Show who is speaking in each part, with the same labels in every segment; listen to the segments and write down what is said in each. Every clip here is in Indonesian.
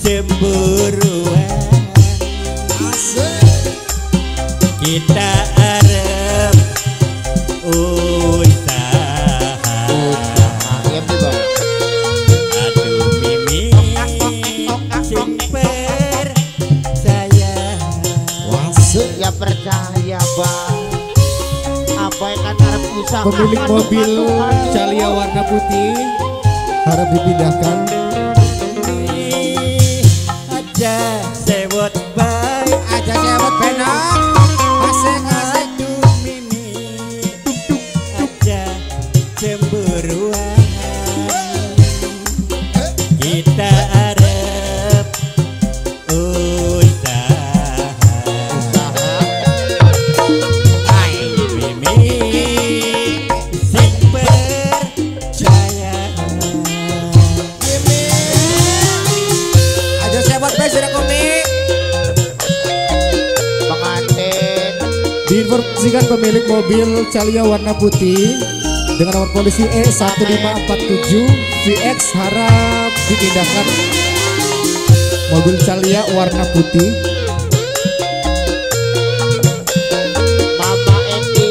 Speaker 1: cemburuan kita arep usaha aduh mimi sing percaya
Speaker 2: ya percaya bang apa yang kan arep usaha
Speaker 3: pemilik mobil Calia warna putih harap dipindahkan
Speaker 1: aja sewot baik
Speaker 4: aja sewot benak asik
Speaker 1: aduh mimi aja cemburuan kita arep usaha mimi sing percaya
Speaker 4: aja sewot baik sudah komik
Speaker 2: pengantin
Speaker 3: diinformasikan pemilik mobil Calia warna putih dengan nomor polisi E1547 VX harap dipindahkan mobil Calia warna putih.
Speaker 2: Mama Edi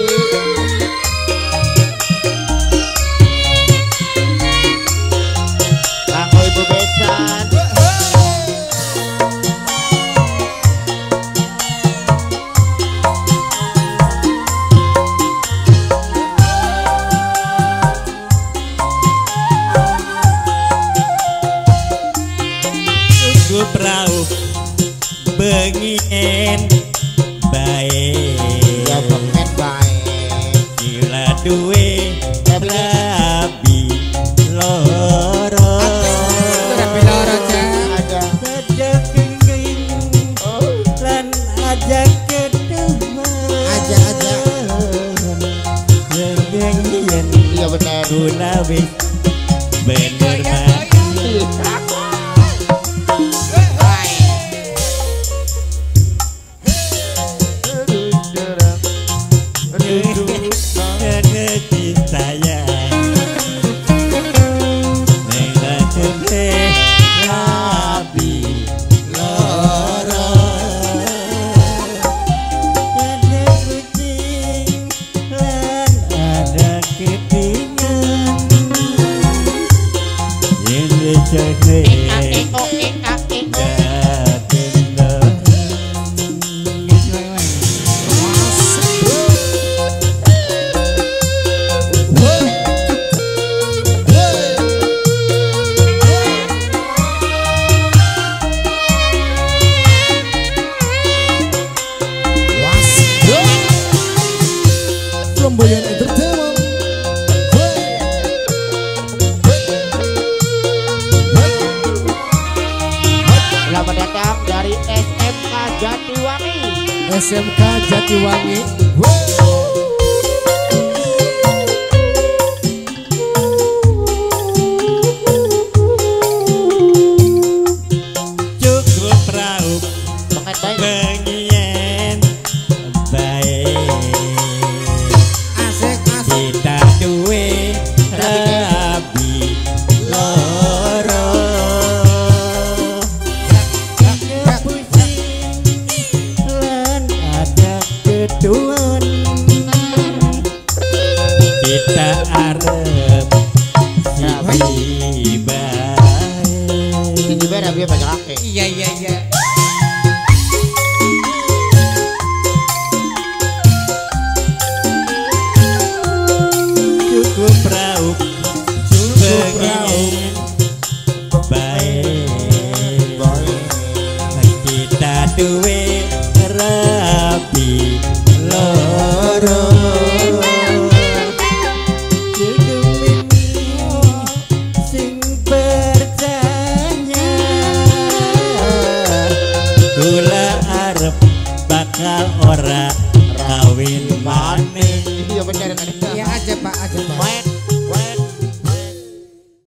Speaker 2: kanggo ibu besan
Speaker 1: Tugu perahu bengien baik
Speaker 2: ya pengen baik
Speaker 1: gila duwe labi loro
Speaker 4: rapi loro cang
Speaker 2: ada
Speaker 1: aja kenging lan aja kedua
Speaker 4: aja
Speaker 1: kenging
Speaker 2: iya bener
Speaker 1: gula wis bener
Speaker 3: Flamboyan Entertainment.
Speaker 2: selamat datang dari SMK Jatiwangi
Speaker 3: SMK Jatiwangi.
Speaker 1: cukup raup
Speaker 2: pengen baik
Speaker 1: bengien baik
Speaker 4: asik
Speaker 1: kita duwe rabi loro pusing lan ada keduan kita arep si baik
Speaker 2: ini juga ada biar banyak kaki
Speaker 4: iya
Speaker 1: cukup raup bengien baik kita duwe rabi loro sing percaya gula arep bakal ora kawin maning
Speaker 2: iya bener kan
Speaker 4: iya aja pak
Speaker 2: main